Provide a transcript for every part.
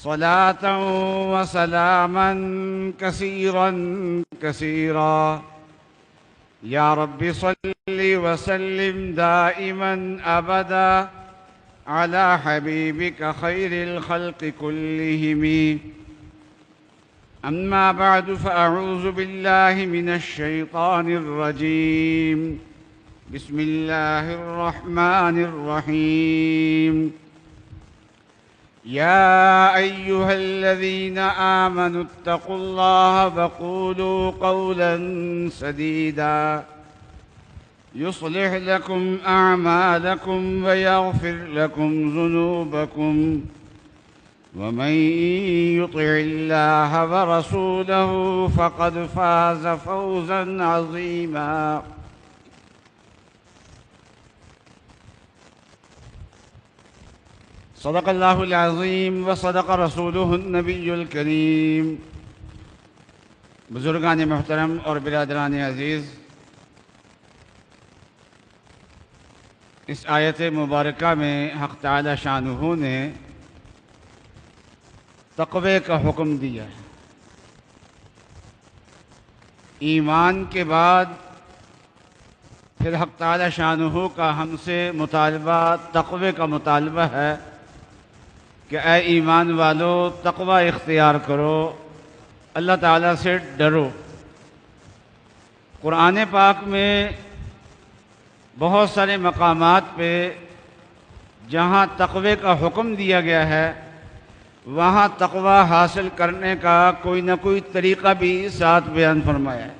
صلاة وسلاما كثيرا كثيرا يا رب صل وسلم دائما أبدا على حبيبك خير الخلق كلهم. أما بعد فأعوذ بالله من الشيطان الرجيم. بسم الله الرحمن الرحيم. يا أيها الذين آمنوا اتقوا الله وقولوا قولا سديدا يصلح لكم أعمالكم ويغفر لكم ذنوبكم ومن يطع الله ورسوله فقد فاز فوزا عظيما. صدق اللہ العظیم وصدق رسولہ النبی الکریم. بزرگان محترم اور برادران عزیز، اس آیت مبارکہ میں حق تعالی شانہ نے تقوی کا حکم دیا ہے. ایمان کے بعد پھر حق تعالی شانہ کا ہم سے مطالبہ تقوی کا مطالبہ ہے کہ اے ایمان والو تقوی اختیار کرو، اللہ تعالیٰ سے ڈرو. قرآن پاک میں بہت سارے مقامات پہ جہاں تقوی کا حکم دیا گیا ہے وہاں تقوی حاصل کرنے کا کوئی نہ کوئی طریقہ بھی ساتھ بیان فرمایا ہے.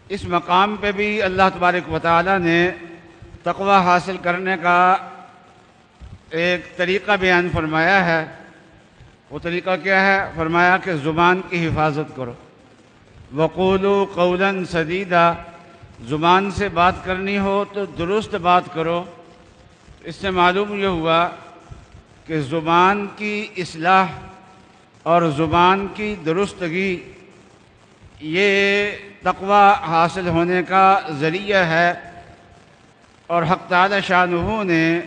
اس مقام پہ بھی اللہ تبارک و تعالیٰ نے تقوی حاصل کرنے کا ایک طریقہ بیان فرمایا ہے. وہ طریقہ کیا ہے؟ فرمایا کہ زبان کی حفاظت کرو. وقولوا قولا سدیدا، زبان سے بات کرنی ہو تو درست بات کرو. اس سے معلوم یہ ہوا کہ زبان کی اصلاح اور زبان کی درستگی یہ تقوی حاصل ہونے کا ذریعہ ہے. اور حق تعالی شانہ نے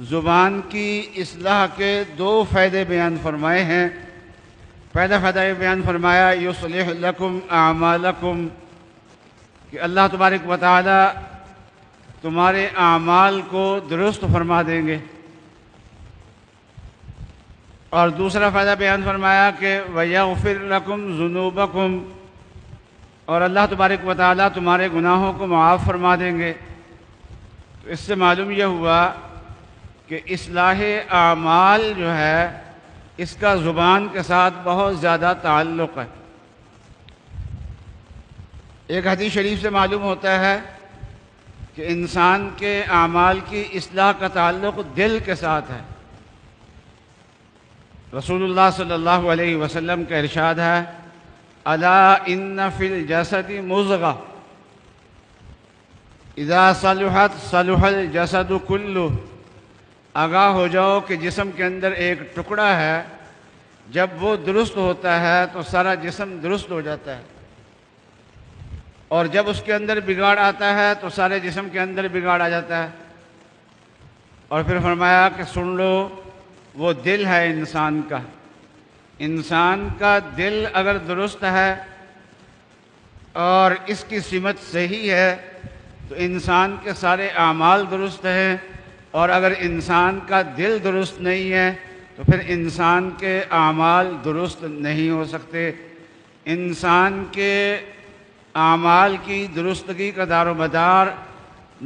زبان کی اصلاح کے دو فائدے بیان فرمائے ہیں. پہلا فائدہ یہ بیان فرمایا یصلح لکم اعمالکم، کہ اللہ تبارک و تعالی تمہارے اعمال کو درست فرما دیں گے. اور دوسرا فائدہ بیان فرمایا کہ وَيَغْفِرْ لَكُمْ ذُنُوبَكُمْ، اور اللہ تبارک و تعالی تمہارے گناہوں کو معاف فرما دیں گے. تو اس سے معلوم یہ ہوا کہ اصلاح اعمال جو ہے اس کا زبان کے ساتھ بہت زیادہ تعلق ہے. ایک حدیث شریف سے معلوم ہوتا ہے کہ انسان کے اعمال کی اصلاح کا تعلق دل کے ساتھ ہے. رسول اللہ صلی اللہ علیہ وسلم کا ارشاد ہے الا ان فی الجسد مضغہ اذا صلحت صلح الجسد کلہ، آگاہ ہو جاؤ کہ جسم کے اندر ایک ٹکڑا ہے، جب وہ درست ہوتا ہے تو سارا جسم درست ہو جاتا ہے، اور جب اس کے اندر بگاڑ آتا ہے تو سارے جسم کے اندر بگاڑ آ جاتا ہے. اور پھر فرمایا کہ سن لو، وہ دل ہے انسان کا. انسان کا دل اگر درست ہے اور اس کی سمت صحیح ہے تو انسان کے سارے اعمال درست ہیں. اور اگر انسان کا دل درست نہیں ہے تو پھر انسان کے اعمال درست نہیں ہو سکتے. انسان کے اعمال کی درستگی کا دار و مدار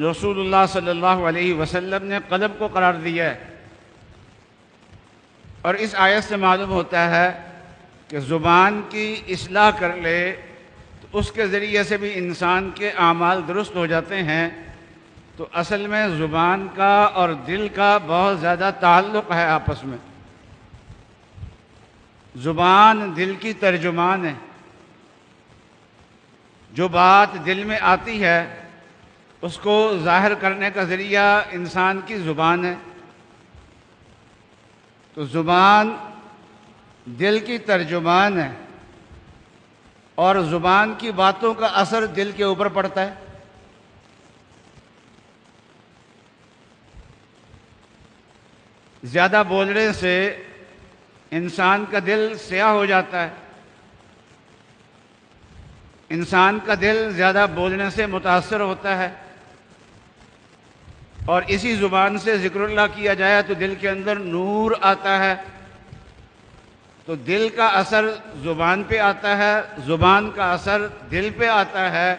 رسول اللہ صلی اللہ علیہ وسلم نے قلب کو قرار دیا ہے. اور اس آیت سے معلوم ہوتا ہے کہ زبان کی اصلاح کر لے تو اس کے ذریعے سے بھی انسان کے اعمال درست ہو جاتے ہیں. تو اصل میں زبان کا اور دل کا بہت زیادہ تعلق ہے آپس میں. زبان دل کی ترجمان ہے. جو بات دل میں آتی ہے اس کو ظاہر کرنے کا ذریعہ انسان کی زبان ہے. تو زبان دل کی ترجمان ہے اور زبان کی باتوں کا اثر دل کے اوپر پڑتا ہے. زیادہ بولنے سے انسان کا دل سیاہ ہو جاتا ہے، انسان کا دل زیادہ بولنے سے متاثر ہوتا ہے، اور اسی زبان سے ذکر اللہ کیا جائے تو دل کے اندر نور آتا ہے۔ تو دل کا اثر زبان پہ آتا ہے، زبان کا اثر دل پہ آتا ہے،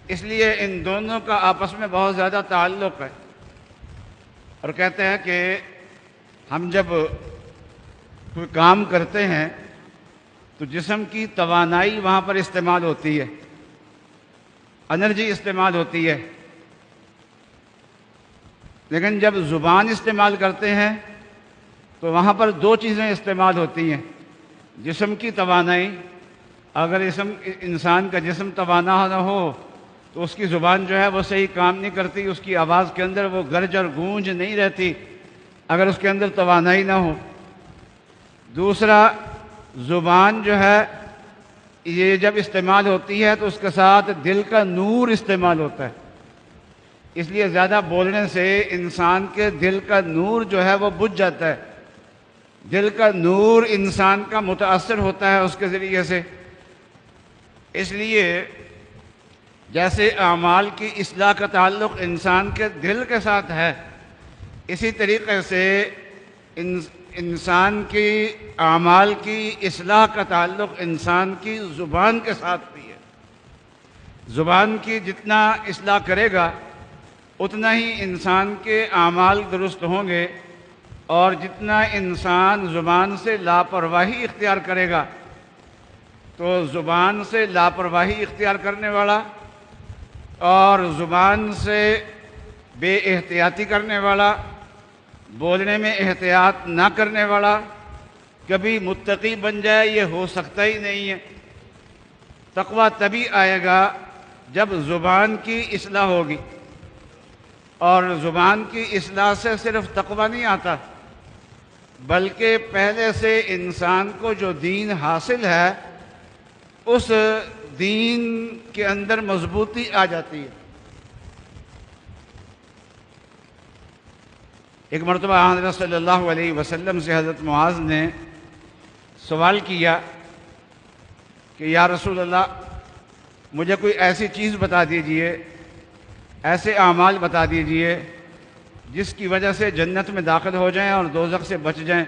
اس لیے ان دونوں کا آپس میں بہت زیادہ تعلق ہے۔ اور کہتے ہیں کہ ہم جب کوئی کام کرتے ہیں تو جسم کی توانائی وہاں پر استعمال ہوتی ہے، انرجی استعمال ہوتی ہے، لیکن جب زبان استعمال کرتے ہیں تو وہاں پر دو چیزیں استعمال ہوتی ہیں۔ جسم کی توانائی، اگر انسان کا جسم توانا نہ ہو تو اس کی زبان جو ہے وہ صحیح کام نہیں کرتی، اس کی آواز کے اندر وہ گرج اور گونج نہیں رہتی اگر اس کے اندر توانائی نہ ہو۔ دوسرا، زبان جو ہے یہ جب استعمال ہوتی ہے تو اس کے ساتھ دل کا نور استعمال ہوتا ہے، اس لیے زیادہ بولنے سے انسان کے دل کا نور جو ہے وہ بجھ جاتا ہے، دل کا نور انسان کا متاثر ہوتا ہے اس کے ذریعے سے۔ اس لیے جیسے اعمال کی اصلاح کا تعلق انسان کے دل کے ساتھ ہے، اسی طریقے سے انسان کی اعمال کی اصلاح کا تعلق انسان کی زبان کے ساتھ بھی ہے۔ زبان کی جتنا اصلاح کرے گا اتنا ہی انسان کے اعمال درست ہوں گے، اور جتنا انسان زبان سے لاپرواہی اختیار کرے گا تو زبان سے لاپرواہی اختیار کرنے والا اور زبان سے بے احتیاطی کرنے والا، بولنے میں احتیاط نہ کرنے والا کبھی متقی بن جائے یہ ہو سکتا ہی نہیں ہے۔ تقویٰ تبھی آئے گا جب زبان کی اصلاح ہوگی، اور زبان کی اصلاح سے صرف تقویٰ نہیں آتا بلکہ پہلے سے انسان کو جو دین حاصل ہے اس دین کے اندر مضبوطی آ جاتی ہے۔ ایک مرتبہ حضرت صلی اللہ علیہ وسلم سے حضرت معاذ نے سوال کیا کہ یا رسول اللہ، مجھے کوئی ایسی چیز بتا دیجئے، ایسے اعمال بتا دیجئے جس کی وجہ سے جنت میں داخل ہو جائیں اور دوزخ سے بچ جائیں۔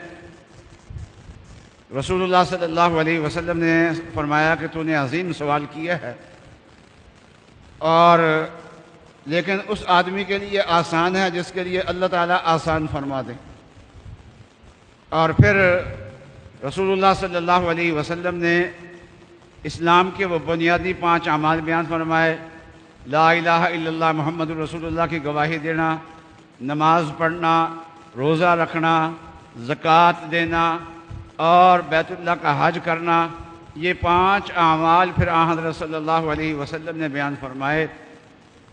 رسول اللہ صلی اللہ علیہ وسلم نے فرمایا کہ تو نے عظیم سوال کیا ہے، اور لیکن اس آدمی کے لیے آسان ہے جس کے لیے اللہ تعالیٰ آسان فرما دے۔ اور پھر رسول اللہ صلی اللہ علیہ وسلم نے اسلام کے وہ بنیادی 5 اعمال بیان فرمائے، لا الہ الا اللہ محمد رسول اللہ کی گواہی دینا، نماز پڑھنا، روزہ رکھنا، زکوٰۃ دینا اور بیت اللہ کا حج کرنا۔ یہ 5 اعمال پھر آن حضرت صلی اللہ علیہ وسلم نے بیان فرمائے،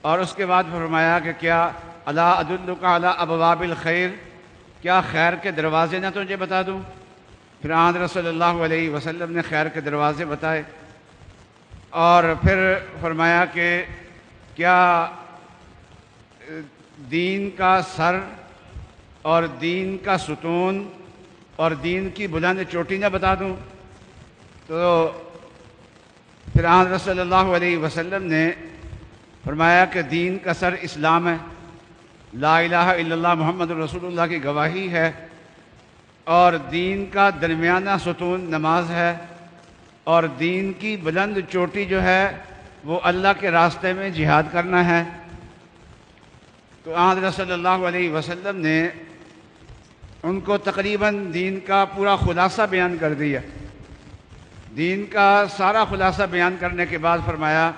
اور اس کے بعد فرمایا کہ کیا الا ادلک علی ابواب الخیر، کیا خیر کے دروازے نہ تجھے بتا دوں؟ پھر آن حضرت صلی اللہ علیہ وسلم نے خیر کے دروازے بتائے، اور پھر فرمایا کہ کیا دین کا سر اور دین کا ستون اور دین کی بلند چوٹی نہ بتا دوں؟ تو پھر حضرت صلی اللہ علیہ وسلم نے فرمایا کہ دین کا سر اسلام ہے، لا الہ الا اللہ محمد رسول اللہ کی گواہی ہے، اور دین کا درمیانہ ستون نماز ہے، اور دین کی بلند چوٹی جو ہے وہ اللہ کے راستے میں جہاد کرنا ہے۔ تو حضرت صلی اللہ علیہ وسلم نے ان کو تقریباً دین کا پورا خلاصہ بیان کر دیا۔ دین کا سارا خلاصہ بیان کرنے کے بعد فرمایا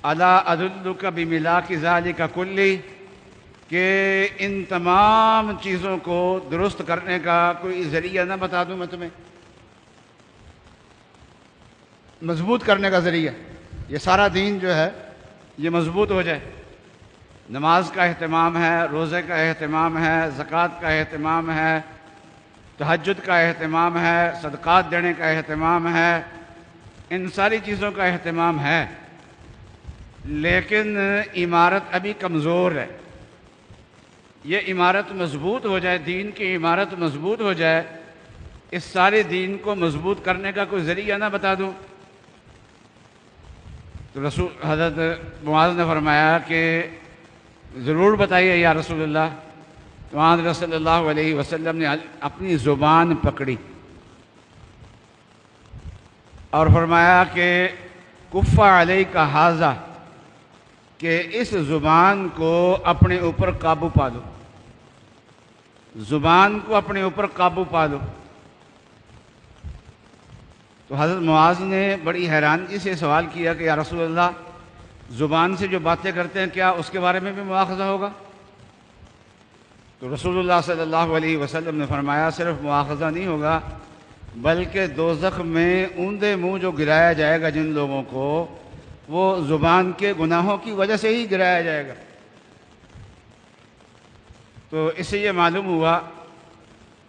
الا ادلک بملاک ذالک کلی، کہ ان تمام چیزوں کو درست کرنے کا کوئی ذریعہ نہ بتا دوں میں تمہیں؟ مضبوط کرنے کا ذریعہ، یہ سارا دین جو ہے یہ مضبوط ہو جائے۔ نماز کا اہتمام ہے، روزے کا اہتمام ہے، زکوٰۃ کا اہتمام ہے، تہجد کا اہتمام ہے، صدقات دینے کا اہتمام ہے، ان ساری چیزوں کا اہتمام ہے، لیکن عمارت ابھی کمزور ہے۔ یہ عمارت مضبوط ہو جائے، دین کی عمارت مضبوط ہو جائے اس سارے دین کو مضبوط کرنے کا کوئی ذریعہ نہ بتا دوں؟ تو حضرت معاذ نے فرمایا کہ ضرور بتائیے یا رسول اللہ۔ تو وہاں صلی اللہ علیہ وسلم نے اپنی زبان پکڑی اور فرمایا کہ کف علیک ھذا، کہ اس زبان کو اپنے اوپر قابو پا لو، زبان کو اپنے اوپر قابو پا لو۔ تو حضرت معاذ نے بڑی حیرانگی سے سوال کیا کہ یا رسول اللہ، زبان سے جو باتیں کرتے ہیں کیا اس کے بارے میں بھی مواخذہ ہوگا؟ تو رسول اللہ صلی اللہ علیہ وسلم نے فرمایا صرف مواخذہ نہیں ہوگا، بلکہ دوزخ میں اوندے منہ جو گرایا جائے گا جن لوگوں کو، وہ زبان کے گناہوں کی وجہ سے ہی گرایا جائے گا۔ تو اس سے یہ معلوم ہوا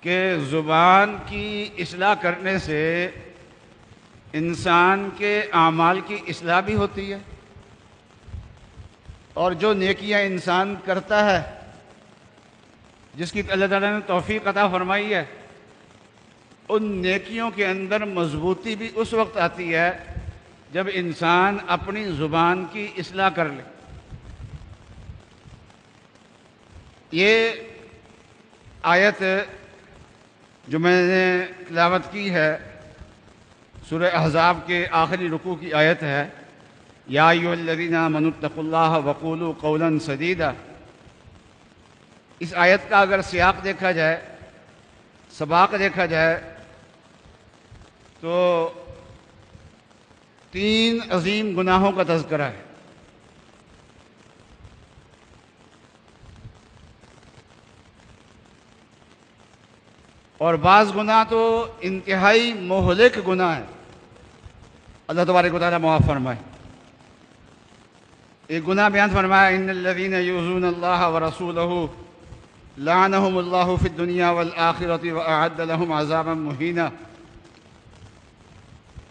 کہ زبان کی اصلاح کرنے سے انسان کے اعمال کی اصلاح بھی ہوتی ہے، اور جو نیکیاں انسان کرتا ہے، جس کی اللہ تعالیٰ نے توفیق عطا فرمائی ہے، ان نیکیوں کے اندر مضبوطی بھی اس وقت آتی ہے جب انسان اپنی زبان کی اصلاح کر لے۔ یہ آیت جو میں نے تلاوت کی ہے سورہ احزاب کے آخری رکوع کی آیت ہے، یا ایھا الذین آمنوا اتقوا اللہ وقولوا قولا سدیدا۔ اس آیت کا اگر سیاق دیکھا جائے، سباق دیکھا جائے، تو 3 عظیم گناہوں کا تذکرہ ہے۔ اور بعض گناہ تو انتہائی مہلک گناہ ہیں، اللہ تبارک و تعالیٰ معاف فرمائے۔ ایک گناہ بیان فرمایا، ان الذین یؤذون اللہ ورسولہ لعنہم اللہ فی الدنیا والآخرۃ واعد لہم عذابا مہینا،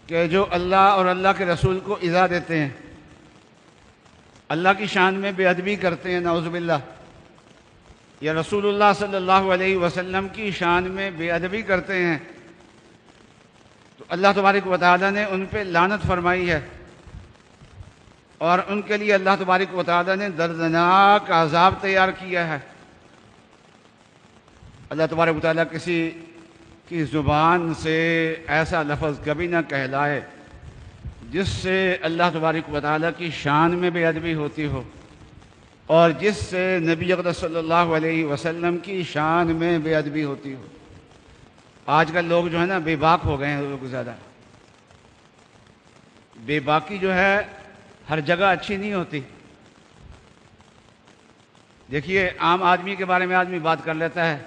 کہ جو اللہ اور اللہ کے رسول کو ایذا دیتے ہیں، اللہ کی شان میں بے ادبی کرتے ہیں، نعوذ باللہ، یا رسول اللہ صلی اللہ علیہ وسلم کی شان میں بے ادبی کرتے ہیں، تو اللہ تبارک و تعالیٰ نے ان پہ لعنت فرمائی ہے، اور ان کے لیے اللہ تبارک و تعالیٰ نے دردناک عذاب تیار کیا ہے۔ اللہ تبارک و تعالیٰ کسی کی زبان سے ایسا لفظ کبھی نہ کہلائے جس سے اللہ تبارک و تعالیٰ کی شان میں بے ادبی ہوتی ہو، اور جس سے نبی اقدس صلی اللہ علیہ وسلم کی شان میں بے ادبی ہوتی ہو۔ آج کل لوگ جو ہے نا بے باک ہو گئے ہیں، لوگ زیادہ بے باکی جو ہے ہر جگہ اچھی نہیں ہوتی۔ دیکھیے، عام آدمی کے بارے میں آدمی بات کر لیتا ہے،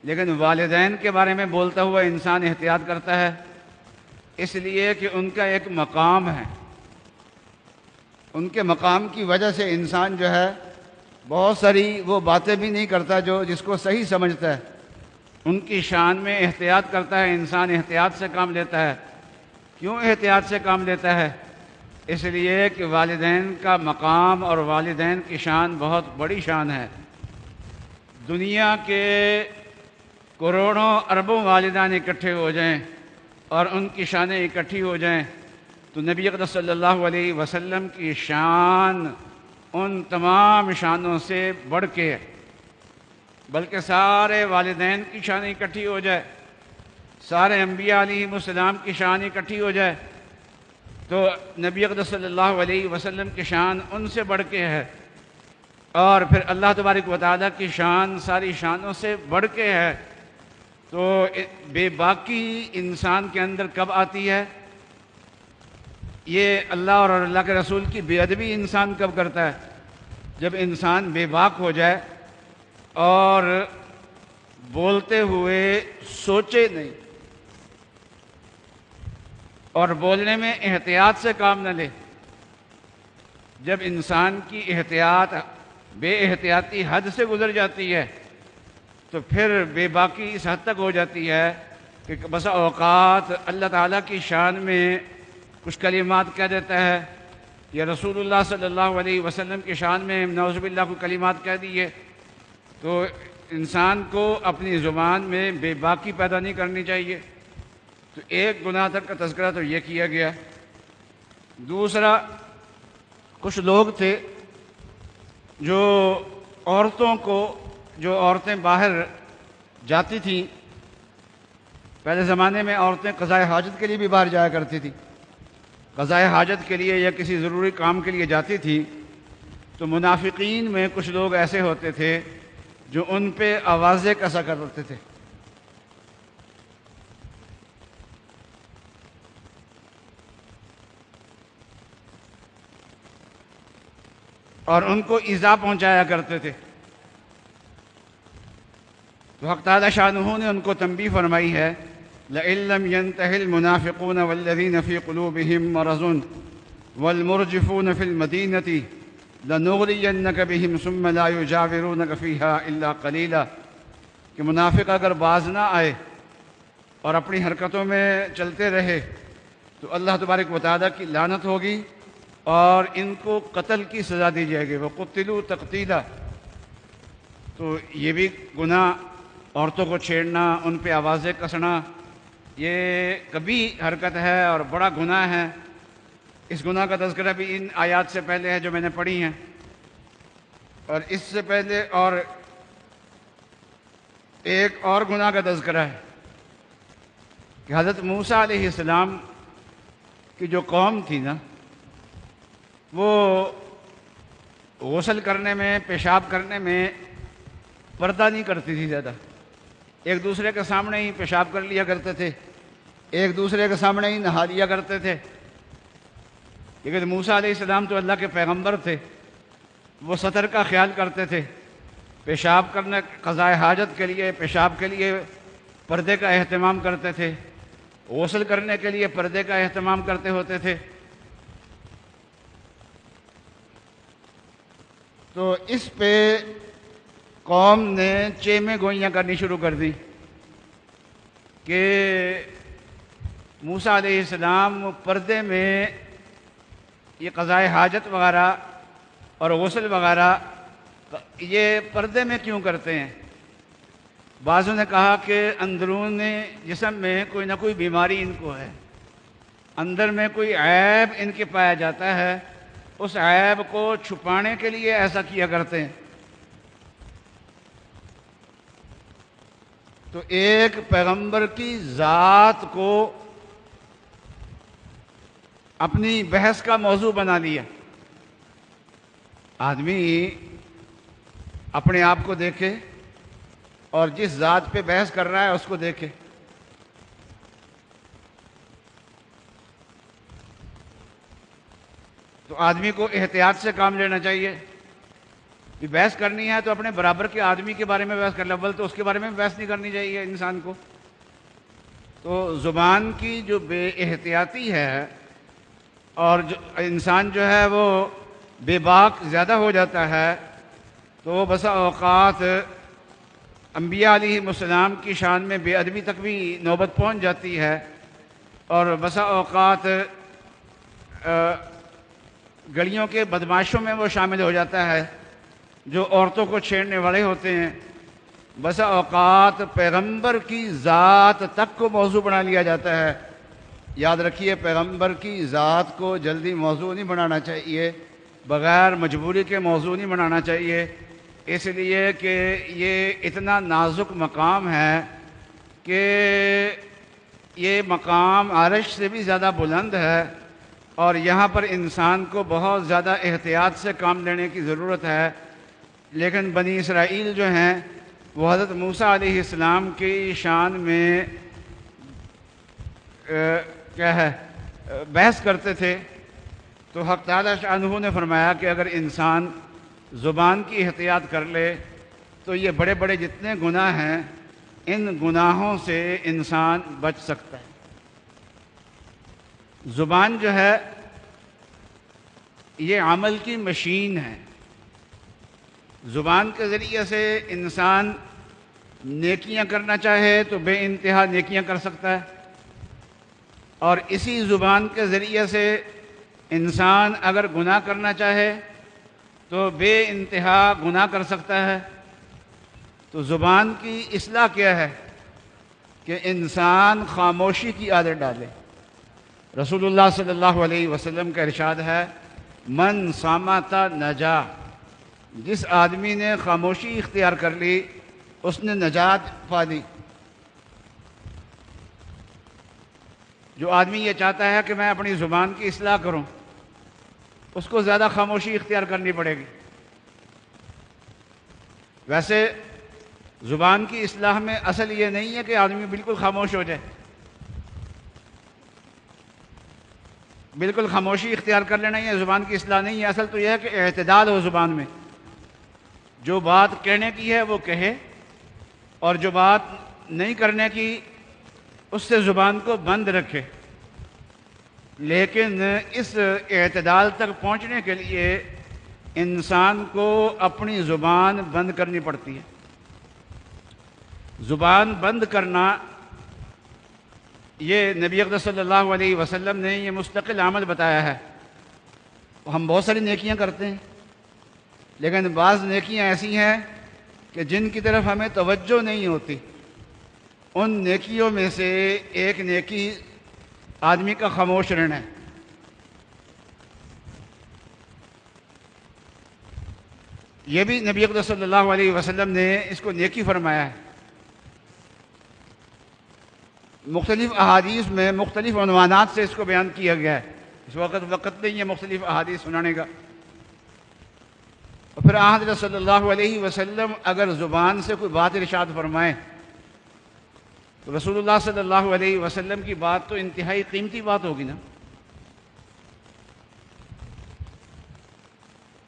لیکن والدین کے بارے میں بولتا ہوا انسان احتیاط کرتا ہے، اس لیے کہ ان کا ایک مقام ہے، ان کے مقام کی وجہ سے انسان جو ہے بہت ساری وہ باتیں بھی نہیں کرتا جو جس کو صحیح سمجھتا ہے، ان کی شان میں احتیاط کرتا ہے، انسان احتیاط سے کام لیتا ہے۔ کیوں احتیاط سے کام لیتا ہے؟ اس لیے کہ والدین کا مقام اور والدین کی شان بہت بڑی شان ہے۔ دنیا کے کروڑوں اربوں والدین اکٹھے ہو جائیں اور ان کی شانیں اکٹھی ہو جائیں تو نبی اقدس صلی اللہ علیہ وسلم کی شان ان تمام شانوں سے بڑھ کے ہے، بلکہ سارے والدین کی شان اکٹھی ہو جائے، سارے انبیاء علیہم السلام کی شان اکٹھی ہو جائے تو نبی اقدس صلی اللہ علیہ وسلم کی شان ان سے بڑھ کے ہے، اور پھر اللہ تبارک و تعالیٰ کی شان ساری شانوں سے بڑھ کے ہے۔ تو بے باکی انسان کے اندر کب آتی ہے؟ یہ اللہ اور اللہ کے رسول کی بے ادبی انسان کب کرتا ہے؟ جب انسان بے باک ہو جائے اور بولتے ہوئے سوچے نہیں، اور بولنے میں احتیاط سے کام نہ لے۔ جب انسان کی احتیاط بے احتیاطی حد سے گزر جاتی ہے تو پھر بے باکی اس حد تک ہو جاتی ہے کہ بسا اوقات اللہ تعالیٰ کی شان میں کچھ کلمات کہہ دیتا ہے، یا رسول اللہ صلی اللہ علیہ وسلم کی شان میں نعوذ باللہ کو کلمات کہہ دیے، تو انسان کو اپنی زبان میں بے باکی پیدا نہیں کرنی چاہیے، تو ایک گناہ تک کا تذکرہ تو یہ کیا گیا۔ دوسرا، کچھ لوگ تھے جو عورتوں کو، جو عورتیں باہر جاتی تھیں، پہلے زمانے میں عورتیں قضائے حاجت کے لیے بھی باہر جایا کرتی تھیں، قضائے حاجت کے لیے یا کسی ضروری کام کے لیے جاتی تھیں، تو منافقین میں کچھ لوگ ایسے ہوتے تھے جو ان پہ آوازیں کسا کرتے تھے۔ اور ان کو ایذا پہنچایا کرتے تھے۔ تو حق تعالی شانہ نے ان کو تنبیہ فرمائی ہے، لئن لم ينتهِ المنافقون والذين في قلوبهم مرض والمرجفون في المدينة لنغرينك بهم ثم لا يجاورونك فيها إلا قليلا، کہ منافق اگر باز نہ آئے اور اپنی حرکتوں میں چلتے رہے تو اللہ تبارک و تعالیٰ کی لعنت ہوگی اور ان کو قتل کی سزا دی جائے گی، وَقُتِّلُوا تَقْتِيلًا۔ تو یہ بھی گناہ، عورتوں کو چھیڑنا، ان پہ آوازیں کسنا، یہ کبھی حرکت ہے اور بڑا گناہ ہے۔ اس گناہ کا تذکرہ بھی ان آیات سے پہلے ہے جو میں نے پڑھی ہیں، اور اس سے پہلے اور ایک اور گناہ کا تذکرہ ہے کہ حضرت موسیٰ علیہ السلام کی جو قوم تھی نا، وہ غسل کرنے میں، پیشاب کرنے میں پردہ نہیں کرتی تھی زیادہ، ایک دوسرے کے سامنے ہی پیشاب کر لیا کرتے تھے، ایک دوسرے کے سامنے ہی نہا لیا کرتے تھے۔ لیکن موسیٰ علیہ السلام تو اللہ کے پیغمبر تھے، وہ ستر کا خیال کرتے تھے، پیشاب کرنے، قضائے حاجت کے لیے، پیشاب کے لیے پردے کا اہتمام کرتے تھے، غسل کرنے کے لیے پردے کا اہتمام کرتے ہوتے تھے۔ تو اس پہ قوم نے چیمیں گوئیاں کرنی شروع کر دی کہ موسیٰ علیہ السلام پردے میں یہ قضائے حاجت وغیرہ اور غسل وغیرہ یہ پردے میں کیوں کرتے ہیں؟ بعضوں نے کہا کہ اندرون جسم میں کوئی نہ کوئی بیماری ان کو ہے، اندر میں کوئی عیب ان کے پایا جاتا ہے، اس عیب کو چھپانے کے لیے ایسا کیا کرتے ہیں۔ تو ایک پیغمبر کی ذات کو اپنی بحث کا موضوع بنا لیا۔ آدمی اپنے آپ کو دیکھے اور جس ذات پہ بحث کر رہا ہے اس کو دیکھے۔ تو آدمی کو احتیاط سے کام لینا چاہیے کہ بحث کرنی ہے تو اپنے برابر کے آدمی کے بارے میں بحث کر لے، اول تو اس کے بارے میں بحث نہیں کرنی چاہیے انسان کو۔ تو زبان کی جو بے احتیاطی ہے اور جو انسان جو ہے وہ بے باک زیادہ ہو جاتا ہے، تو بسا اوقات انبیاء علیہ السلام کی شان میں بے ادبی تک بھی نوبت پہنچ جاتی ہے، اور بسا اوقات گلیوں کے بدماشوں میں وہ شامل ہو جاتا ہے جو عورتوں کو چھیڑنے والے ہوتے ہیں۔ بسا اوقات پیغمبر کی ذات تک کو موضوع بنا لیا جاتا ہے۔ یاد رکھیے، پیغمبر کی ذات کو جلدی موضوع نہیں بنانا چاہیے، بغیر مجبوری کے موضوع نہیں بنانا چاہیے، اس لیے کہ یہ اتنا نازک مقام ہے کہ یہ مقام عرش سے بھی زیادہ بلند ہے، اور یہاں پر انسان کو بہت زیادہ احتیاط سے کام لینے کی ضرورت ہے۔ لیکن بنی اسرائیل جو ہیں وہ حضرت موسیٰ علیہ السلام کی شان میں کیا ہے بحث کرتے تھے۔ تو حق تعالی شانہ نے فرمایا کہ اگر انسان زبان کی احتیاط کر لے تو یہ بڑے بڑے جتنے گناہ ہیں ان گناہوں سے انسان بچ سکتا ہے۔ زبان جو ہے یہ عمل کی مشین ہے، زبان کے ذریعے سے انسان نیکیاں کرنا چاہے تو بے انتہا نیکیاں کر سکتا ہے، اور اسی زبان کے ذریعے سے انسان اگر گناہ کرنا چاہے تو بے انتہا گناہ کر سکتا ہے۔ تو زبان کی اصلاح کیا ہے کہ انسان خاموشی کی عادت ڈالے۔ رسول اللہ صلی اللہ علیہ وسلم کا ارشاد ہے، من صامت نجا، جس آدمی نے خاموشی اختیار کر لی اس نے نجات پا لی۔ جو آدمی یہ چاہتا ہے کہ میں اپنی زبان کی اصلاح کروں، اس کو زیادہ خاموشی اختیار کرنی پڑے گی۔ ویسے زبان کی اصلاح میں اصل یہ نہیں ہے کہ آدمی بالکل خاموش ہو جائے، بالکل خاموشی اختیار کر لینا یہ زبان کی اصلاح نہیں ہے۔ اصل تو یہ ہے کہ اعتدال ہو زبان میں، جو بات کہنے کی ہے وہ کہے، اور جو بات نہیں کرنے کی اس سے زبان کو بند رکھے۔ لیکن اس اعتدال تک پہنچنے کے لیے انسان کو اپنی زبان بند کرنی پڑتی ہے۔ زبان بند کرنا یہ نبی اقدس صلی اللہ علیہ وسلم نے یہ مستقل عمل بتایا ہے۔ ہم بہت ساری نیکیاں کرتے ہیں، لیکن بعض نیکیاں ایسی ہیں کہ جن کی طرف ہمیں توجہ نہیں ہوتی۔ ان نیکیوں میں سے ایک نیکی آدمی کا خاموش رہنا ہے۔ یہ بھی نبی اقدس صلی اللہ علیہ وسلم نے اس کو نیکی فرمایا ہے۔ مختلف احادیث میں مختلف عنوانات سے اس کو بیان کیا گیا ہے۔ اس وقت نہیں ہے مختلف احادیث سنانے کا۔ اور پھر حضرت صلی اللہ علیہ وسلم اگر زبان سے کوئی بات ارشاد فرمائیں تو رسول اللہ صلی اللہ علیہ وسلم کی بات تو انتہائی قیمتی بات ہوگی نا۔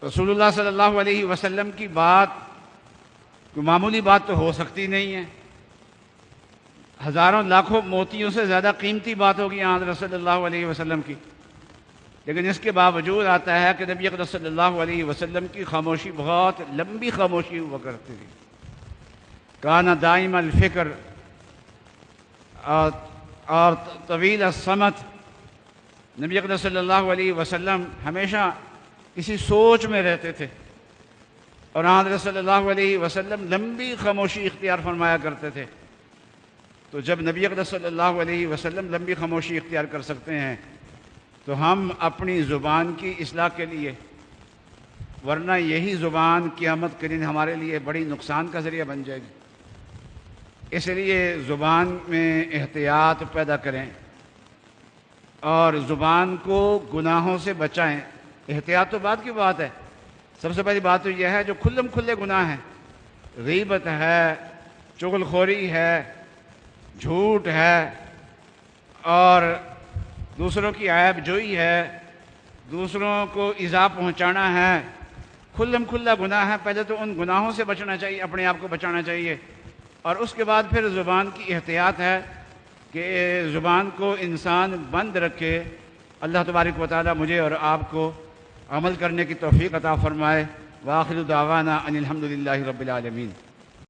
رسول اللہ صلی اللہ علیہ وسلم کی بات کوئی معمولی بات تو ہو سکتی نہیں ہے، ہزاروں لاکھوں موتیوں سے زیادہ قیمتی بات ہوگی حضرت صلی اللہ علیہ وسلم کی۔ لیکن اس کے باوجود آتا ہے کہ نبی اقدس صلی اللہ علیہ وسلم کی خاموشی بہت لمبی خاموشی ہوا کرتی تھی۔ کان دائم الفکر اور طویل الصمت، نبی اقدس صلی اللہ علیہ وسلم ہمیشہ کسی سوچ میں رہتے تھے، اور حضرت صلی اللہ علیہ وسلم لمبی خاموشی اختیار فرمایا کرتے تھے۔ تو جب نبی اقدس صلی اللہ علیہ وسلم لمبی خاموشی اختیار کر سکتے ہیں تو ہم اپنی زبان کی اصلاح کے لیے، ورنہ یہی زبان قیامت کے دن ہمارے لیے بڑی نقصان کا ذریعہ بن جائے گی۔ اس لیے زبان میں احتیاط پیدا کریں اور زبان کو گناہوں سے بچائیں۔ احتیاط تو بعد کی بات ہے، سب سے پہلی بات تو یہ ہے جو کھلم کھلے گناہ ہیں، غیبت ہے، چغل خوری ہے، جھوٹ ہے، اور دوسروں کی عیب جوئی ہے، دوسروں کو ایذا پہنچانا ہے، کھلم کھلا گناہ ہے۔ پہلے تو ان گناہوں سے بچنا چاہیے، اپنے آپ کو بچانا چاہیے، اور اس کے بعد پھر زبان کی احتیاط ہے کہ زبان کو انسان بند رکھے۔ اللہ تبارک و تعالی مجھے اور آپ کو عمل کرنے کی توفیق عطا فرمائے۔ وآخر دعوانا ان الحمد للہ رب العالمین۔